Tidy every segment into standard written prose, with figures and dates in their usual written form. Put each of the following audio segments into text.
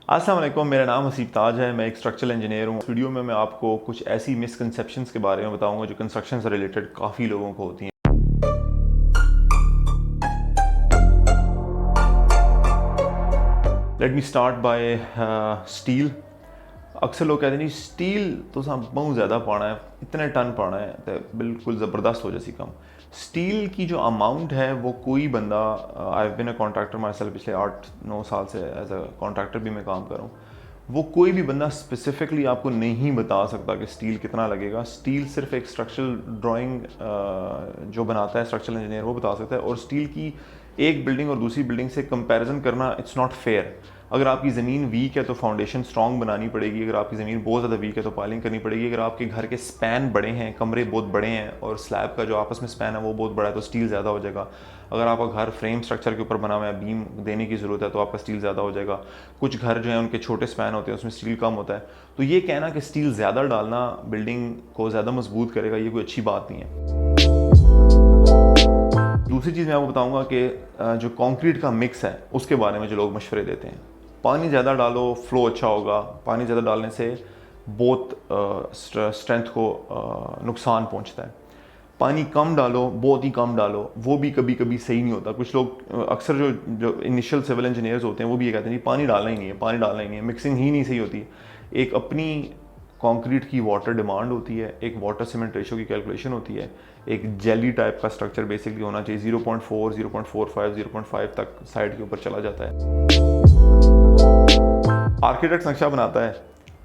अस्सलाम वालेकुम, मेरा नाम हसीब ताज है। मैं एक स्ट्रक्चरल इंजीनियर हूँ। इस वीडियो में मैं आपको कुछ ऐसी मिसकंसेप्शंस के बारे में बताऊंगा जो कंस्ट्रक्शन से रिलेटेड काफ़ी लोगों को होती हैं। Let me start by steel. अक्सर लोग कहते हैं जी स्टील तो बहुत ज़्यादा पाना है, इतने टन पाना है तो बिल्कुल ज़बरदस्त हो जैसी कम। स्टील की जो अमाउंट है वो कोई बंदा, I have been a contractor myself, पिछले 8-9 साल से एज अ कॉन्ट्रैक्टर भी मैं काम कर रहा हूँ। वो कोई भी बंदा स्पेसिफिकली आपको नहीं बता सकता कि स्टील कितना लगेगा। स्टील सिर्फ एक स्ट्रक्चरल ड्राइंग जो बनाता है स्ट्रक्चरल इंजीनियर वो बता सकता है। और स्टील की एक बिल्डिंग और दूसरी बिल्डिंग से कंपैरिजन करना इट्स नॉट फेयर। अगर आपकी ज़मीन वीक है तो फाउंडेशन स्ट्रॉन्ग बनानी पड़ेगी, अगर आपकी ज़मीन बहुत ज़्यादा वीक है तो पाइलिंग करनी पड़ेगी। अगर आपके घर के स्पैन बड़े हैं, कमरे बहुत बड़े हैं और स्लैब का जो आपस में स्पैन है वो बहुत बड़ा है तो स्टील ज़्यादा हो जाएगा। अगर आपका घर फ्रेम स्ट्रक्चर के ऊपर बना हुआ है, बीम देने की ज़रूरत है तो आपका स्टील ज़्यादा हो जाएगा। कुछ घर जो है उनके छोटे स्पैन होते हैं उसमें स्टील कम होता है। तो ये कहना कि स्टील ज़्यादा डालना बिल्डिंग को ज़्यादा मजबूत करेगा, ये कोई अच्छी बात नहीं है। दूसरी चीज़ मैं आपको बताऊंगा कि जो कंक्रीट का मिक्स है उसके बारे में जो लोग मशवरे देते हैं। पानी ज़्यादा डालो, फ्लो अच्छा होगा। पानी ज़्यादा डालने से बहुत स्ट्रेंथ को नुकसान पहुंचता है। पानी कम डालो, बहुत ही कम डालो, वो भी कभी कभी सही नहीं होता। कुछ लोग अक्सर जो इनिशियल सिविल इंजीनियर्स होते हैं वो भी ये कहते हैं जी पानी डालना ही नहीं है, पानी डालना ही नहीं है, मिक्सिंग ही नहीं सही होती। एक अपनी कंक्रीट की वाटर डिमांड होती है, एक वाटर सीमेंट रेशो की कैलकुलेशन होती है, एक जेली टाइप का स्ट्रक्चर बेसिकली होना चाहिए। 0.4, 0.45, 0.5 तक साइड के ऊपर चला जाता है। आर्किटेक्ट नक्शा बनाता है,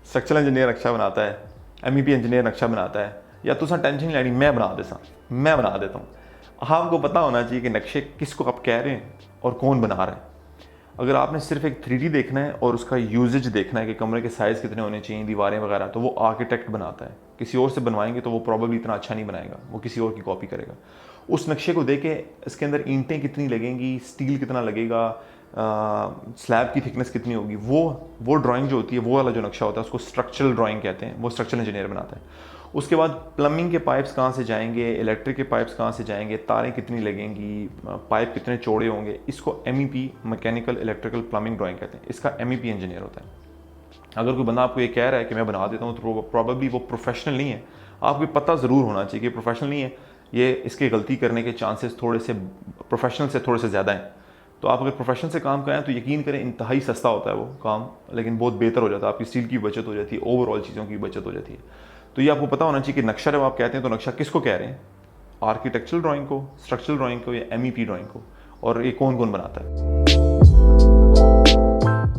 स्ट्रक्चरल इंजीनियर नक्शा बनाता है, MEP इंजीनियर नक्शा बनाता है, या तुसा टेंशन नहीं लैनी, मैं बना देता हूँ। आपको पता होना चाहिए कि नक्शे किसको आप कह रहे हैं और कौन बना रहा है। अगर आपने सिर्फ एक 3D देखना है और उसका यूजेज देखना है कि कमरे के साइज़ कितने होने चाहिए, दीवारें वगैरह, तो वो आर्किटेक्ट बनाता है। किसी और से बनवाएंगे तो वो प्रॉब्लली इतना अच्छा नहीं बनाएगा, वो किसी और की कॉपी करेगा। उस नक्शे को देख के इसके अंदर ईंटें कितनी लगेंगी, स्टील कितना लगेगा, स्लैब की थिकनेस कितनी होगी, वो ड्राइंग जो होती है, वो वाला जो नक्शा होता है उसको स्ट्रक्चरल ड्राइंग कहते हैं, वो स्ट्रक्चरल इंजीनियर बनाता है। उसके बाद प्लम्बिंग के पाइप्स कहाँ से जाएंगे, इलेक्ट्रिक के पाइप्स कहाँ से जाएंगे, तारें कितनी लगेंगी, पाइप कितने चौड़े होंगे, इसको MEP mechanical electrical plumbing drawing कहते हैं। इसका MEP इंजीनियर होता है। अगर कोई बंदा आपको ये कह रहा है कि मैं बना देता हूँ तो प्रॉबेबली वो प्रोफेशनल नहीं है। आपको पता ज़रूर होना चाहिए कि प्रोफेशनल नहीं है, ये इसके गलती करने के चांसेस थोड़े से प्रोफेशनल से थोड़े से ज़्यादा हैं। तो आप अगर प्रोफेशनल से काम करें तो यकीन करें इंतहाई सस्ता होता है वो काम, लेकिन बहुत बेहतर हो जाता है। आपकी स्टील की बचत हो जाती है, ओवरऑल चीज़ों की बचत हो जाती है। तो ये आपको पता होना चाहिए कि नक्शा जब आप कहते हैं तो नक्शा किसको कह रहे हैं, आर्किटेक्चरल ड्राइंग को, स्ट्रक्चरल ड्राइंग को, या MEP ड्राइंग को, और ये कौन कौन बनाता है।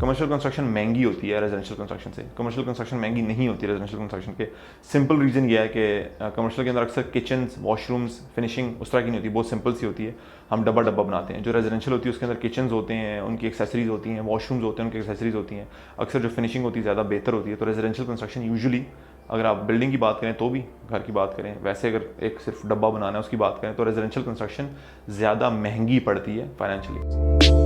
कमर्शियल कंस्ट्रक्शन महंगी होती है रेजिडेंशियल कंस्ट्रक्शन से, कमर्शियल कंस्ट्रक्शन महंगी नहीं होती है रेजिडेंशियल कंस्ट्रक्शन के। सिंपल रीज़न ये है कि कमर्शियल के अंदर अक्सर किचन, वॉशरूम्स, फिनिशिंग उस तरह की नहीं होती, बहुत सिंपल सी होती है। हम डब्बा डब्बा बनाते हैं। जो रेजिडेंशियल होती है उसके अंदर किचन होते हैं, उनकी एक्सेसरीज होती हैं, वॉशरूम्स होते हैं, उनकी एक्सेसरीज होती हैं। अक्सर जो फिनिशिंग होती है ज़्यादा बेहतर होती है। तो रेजिडेंशियल कंस्ट्रक्शन यूजुअली, अगर आप बिल्डिंग की बात करें तो भी, घर की बात करें, वैसे अगर एक सिर्फ डब्बा बनाना है उसकी बात करें तो रेजिडेंशियल कंस्ट्रक्शन ज़्यादा महंगी पड़ती है फाइनेंशियली।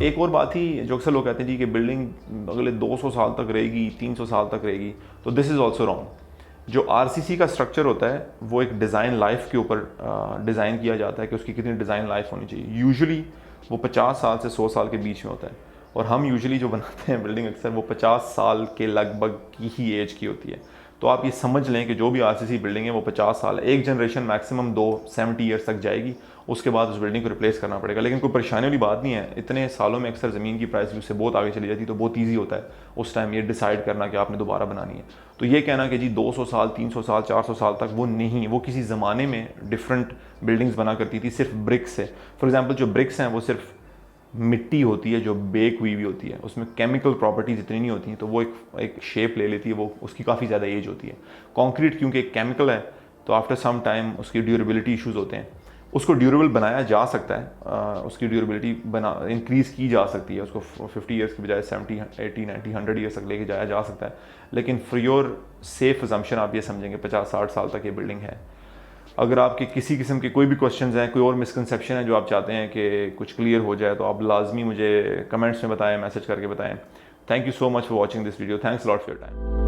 एक और बात ही जो अक्सर लोग कहते हैं जी कि बिल्डिंग अगले 200 साल तक रहेगी, 300 साल तक रहेगी, तो दिस इज़ ऑल्सो रॉन्ग। जो RCC का स्ट्रक्चर होता है वो एक डिज़ाइन लाइफ के ऊपर डिज़ाइन किया जाता है कि उसकी कितनी डिज़ाइन लाइफ होनी चाहिए। यूजुअली वो 50 साल से 100 साल के बीच में होता है, और हम यूजुअली जो बनाते हैं बिल्डिंग अक्सर वो 50 साल के लगभग की ही एज की होती है। तो आप ये समझ लें कि जो भी RCC बिल्डिंग है वो 50 साल है। एक जनरेशन मैक्सिमम 70 ईयर्स तक जाएगी, उसके बाद उस बिल्डिंग को रिप्लेस करना पड़ेगा। लेकिन कोई परेशानी वाली बात नहीं है, इतने सालों में अक्सर ज़मीन की प्राइस भी उससे बहुत आगे चली जाती है, तो बहुत ईजी होता है उस टाइम ये डिसाइड करना कि आपने दोबारा बनानी है। तो ये कहना कि जी 200 साल, 300 साल, 400 साल तक, वो नहीं। वो किसी ज़माने में डिफरेंट बिल्डिंग्स बना करती थी सिर्फ ब्रिक्स से। फॉर एग्जाम्पल जो ब्रिक्स हैं वो सिर्फ मिट्टी होती है जो बेक हुई होती है, उसमें केमिकल प्रॉपर्टीज़ इतनी नहीं होती हैं, तो वो एक शेप ले लेती है, वो उसकी काफ़ी ज़्यादा एज होती है। कंक्रीट क्योंकि एक केमिकल है तो आफ्टर सम टाइम उसकी ड्यूरेबिलिटी इश्यूज़ होते हैं। उसको ड्यूरेबल बनाया जा सकता है, उसकी ड्यूरेबिलिटी इंक्रीज़ की जा सकती है, उसको 50 ईयर्स की बजाय 70, 80, 90, 100 ईयर्स तक लेके जाया जा सकता है। लेकिन फॉर योर सेफ अजम्पशन आप ये समझेंगे 50-60 साल तक ये बिल्डिंग है। अगर आपके किसी किस्म के कोई भी क्वेश्चंस हैं, कोई और मिसकंसेप्शन है जो आप चाहते हैं कि कुछ क्लियर हो जाए, तो आप लाजमी मुझे कमेंट्स में बताएं, मैसेज करके बताएं। Thank you so much for watching this video. Thanks lot for your time.